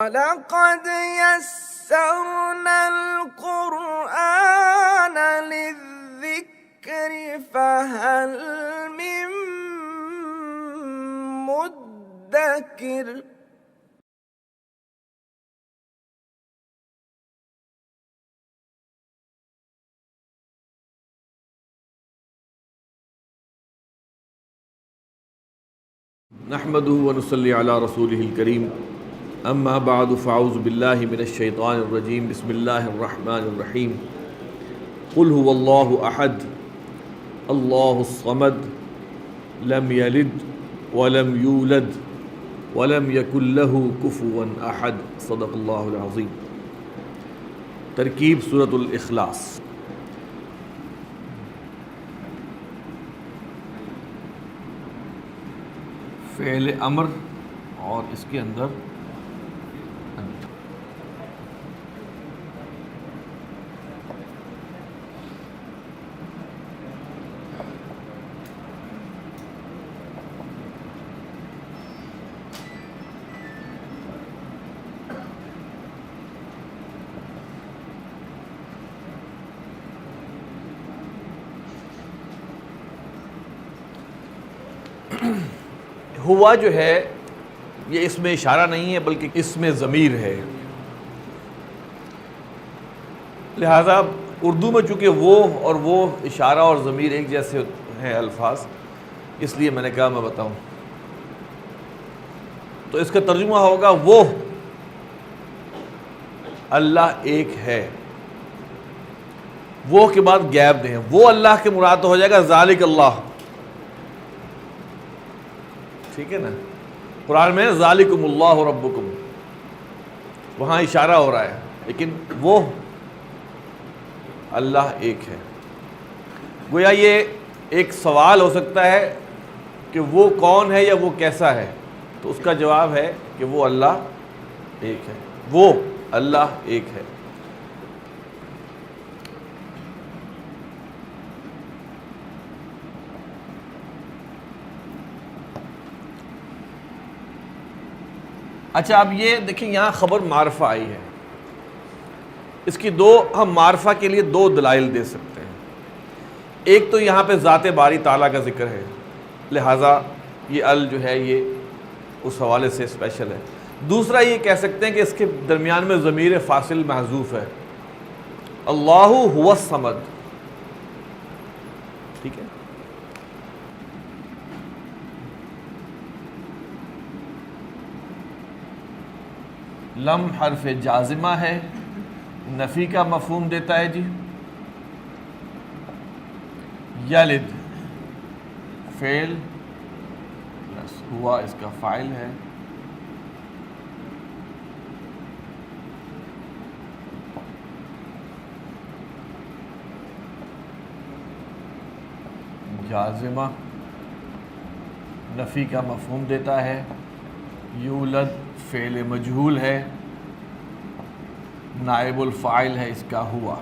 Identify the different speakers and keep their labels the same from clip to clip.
Speaker 1: وَلَقَدْ يَسَّرْنَا الْقُرْآنَ لِلذِّكْرِ فَهَلْ مِن مُّدَّكِرٍ
Speaker 2: نحمده ونصلي على رسوله الكريم اما بعد فاعوذ بالله من الشيطان الرجيم بسم الله الرحمن الرحيم قل هو الله احد الله الصمد لم يلد ولم يولد ولم يكن له كفوا احد صدق الله العظيم۔ ترکیب سورۃ الاخلاص۔ فعل امر اور اس کے اندر ہوا جو ہے یہ اس میں اشارہ نہیں ہے بلکہ اس میں ضمیر ہے، لہذا اردو میں چونکہ وہ اور وہ اشارہ اور ضمیر ایک جیسے ہیں الفاظ، اس لیے میں نے کہا میں بتاؤں۔ تو اس کا ترجمہ ہوگا وہ اللہ ایک ہے، وہ کے بعد غیب دیں، وہ اللہ کے مراد تو ہو جائے گا ذالک اللہ، ٹھیک ہے نا؟ قرآن میں ذالکم اللہ ربکم، وہاں اشارہ ہو رہا ہے، لیکن وہ اللہ ایک ہے۔ گویا یہ ایک سوال ہو سکتا ہے کہ وہ کون ہے یا وہ کیسا ہے، تو اس کا جواب ہے کہ وہ اللہ ایک ہے، وہ اللہ ایک ہے۔ اچھا اب یہ دیکھیں یہاں خبر معرفہ آئی ہے، اس کی ہم معرفہ کے لیے دو دلائل دے سکتے ہیں۔ ایک تو یہاں پہ ذات باری تعالیٰ کا ذکر ہے، لہٰذا یہ ال جو ہے یہ اس حوالے سے اسپیشل ہے۔ دوسرا یہ کہہ سکتے ہیں کہ اس کے درمیان میں ضمیر فاصل محذوف ہے، اللہ هو الصمد، ٹھیک ہے؟ لم حرف جازمہ ہے، نفی کا مفہوم دیتا ہے جی۔ یلد فعل پلس ہوا اس کا فاعل ہے، جازمہ نفی کا مفہوم دیتا ہے، یولد فعل مجہول ہے، نائب الفاعل ہے اس کا ہوا۔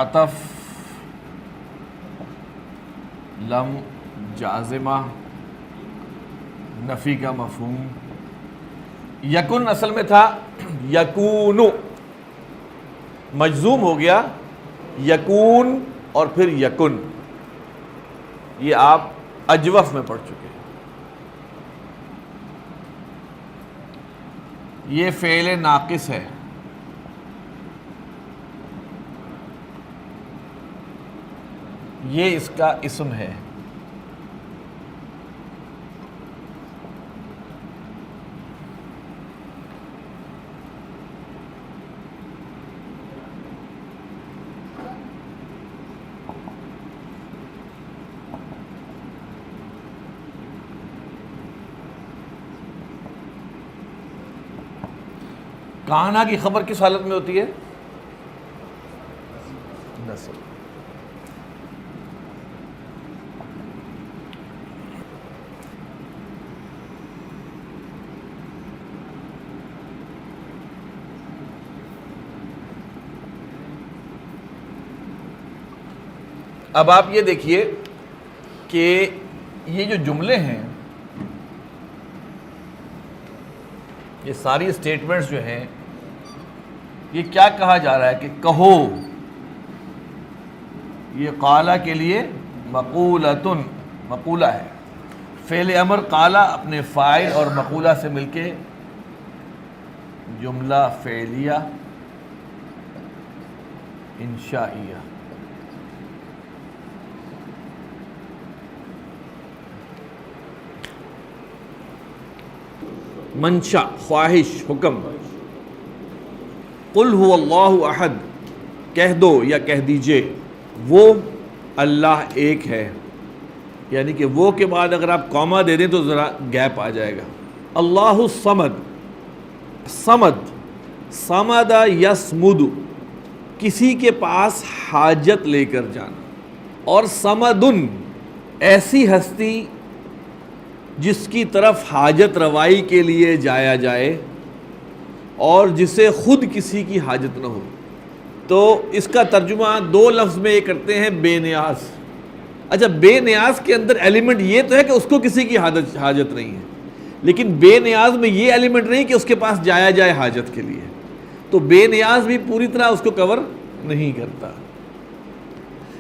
Speaker 2: عطف لم جازمہ نفی کا مفہوم، یکن اصل میں تھا یکونو، مجزوم ہو گیا یکون اور پھر یکن، یہ آپ اجوف میں پڑھ چکے ہیں۔ یہ فعل ناقص ہے، یہ اس کا اسم ہے۔ کانا کی خبر کس حالت میں ہوتی ہے؟ نصب۔ اب آپ یہ دیکھیے کہ یہ جو جملے ہیں، یہ ساری اسٹیٹمنٹس جو ہیں، یہ کیا کہا جا رہا ہے کہ کہو. یہ قالا کے لیے مقولتن، مقولہ ہے. فعل امر قالا اپنے فاعل اور مقولہ سے مل کے جملہ فعلیہ انشائیہ. منشا خواہش، حکم. قل هو اللہ احد، کہہ دو یا کہہ دیجئے وہ اللہ ایک ہے. یعنی کہ وہ کے بعد اگر آپ کاما دے دیں تو ذرا گیپ آ جائے گا. اللہ الصمد، صمد، صمد یصمد، کسی کے پاس حاجت لے کر جانا. اور صمدن، ایسی ہستی جس کی طرف حاجت روائی کے لیے جایا جائے اور جسے خود کسی کی حاجت نہ ہو. تو اس کا ترجمہ دو لفظ میں یہ کرتے ہیں، بے نیاز. اچھا، بے نیاز کے اندر ایلیمنٹ یہ تو ہے کہ اس کو کسی کی حاجت نہیں ہے، لیکن بے نیاز میں یہ ایلیمنٹ نہیں کہ اس کے پاس جایا جائے حاجت کے لیے. تو بے نیاز بھی پوری طرح اس کو کور نہیں کرتا.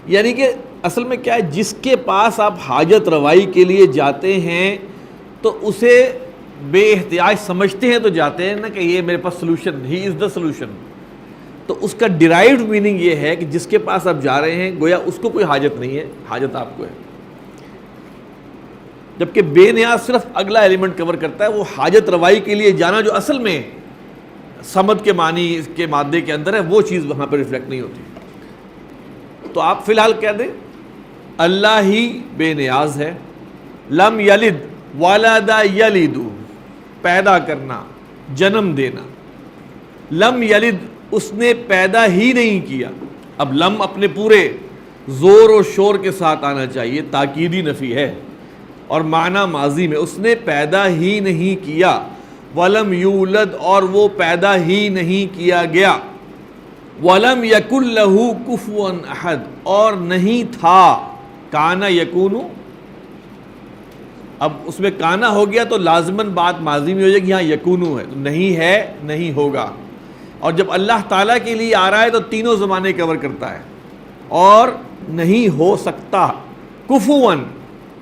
Speaker 2: یعنی کہ اصل میں کیا ہے، جس کے پاس آپ حاجت روائی کے لیے جاتے ہیں تو اسے بے احتیاج سمجھتے ہیں تو جاتے ہیں نا کہ یہ میرے پاس solution, he is the solution. تو اس کا ڈیرائیوڈ میننگ یہ ہے کہ جس کے پاس آپ جا رہے ہیں گویا اس کو کوئی حاجت نہیں ہے، حاجت آپ کو ہے. جبکہ بے نیاز صرف اگلا ایلیمنٹ کور کرتا ہے، وہ حاجت روائی کے لیے جانا جو اصل میں صمد کے معنی اس کے مادے کے اندر ہے، وہ چیز وہاں پہ ریفلیکٹ نہیں ہوتی. تو آپ فی الحال کہہ دیں اللہ ہی بے نیاز ہے. لم یلد ولد یلد، پیدا کرنا، جنم دینا. لم یلد، اس نے پیدا ہی نہیں کیا. اب لم اپنے پورے زور و شور کے ساتھ آنا چاہیے، تاکیدی نفی ہے اور معنی ماضی میں. اس نے پیدا ہی نہیں کیا. ولم یولد، اور وہ پیدا ہی نہیں کیا گیا. ولم یکن لہ کفوا احد، اور نہیں تھا. کانا یکون، اب اس میں کانا ہو گیا تو لازماً بات ماضی میں ہو جائے گی. یہاں یکونو ہے تو نہیں ہے، نہیں ہوگا. اور جب اللہ تعالیٰ کے لیے آ رہا ہے تو تینوں زمانے کور کرتا ہے. اور نہیں ہو سکتا. کفون،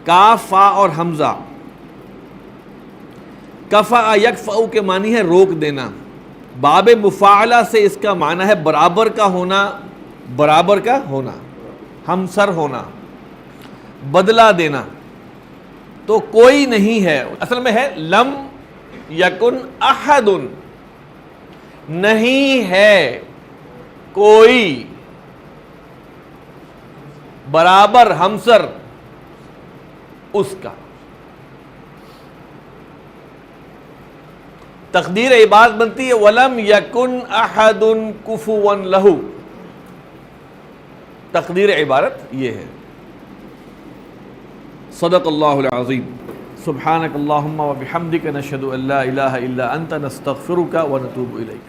Speaker 2: کاف فا اور حمزہ. کفا یکفع کے معنی ہے روک دینا. باب مفاعلہ سے اس کا معنی ہے برابر کا ہونا، برابر کا ہونا، ہمسر ہونا، بدلہ دینا. تو کوئی نہیں ہے، اصل میں ہے لم یکن احد، نہیں ہے کوئی برابر ہمسر اس کا. تقدیر عبارت بنتی ہے وَلَمْ يَكُنْ أَحَدٌ كُفُوًا لَهُ. تقدیر عبارت یہ ہے. صدق اللہ العظیم. سبحانک اللہم و بحمدک، نشہد ان لا الہ الا انت، نستغفرک و نتوب الیک.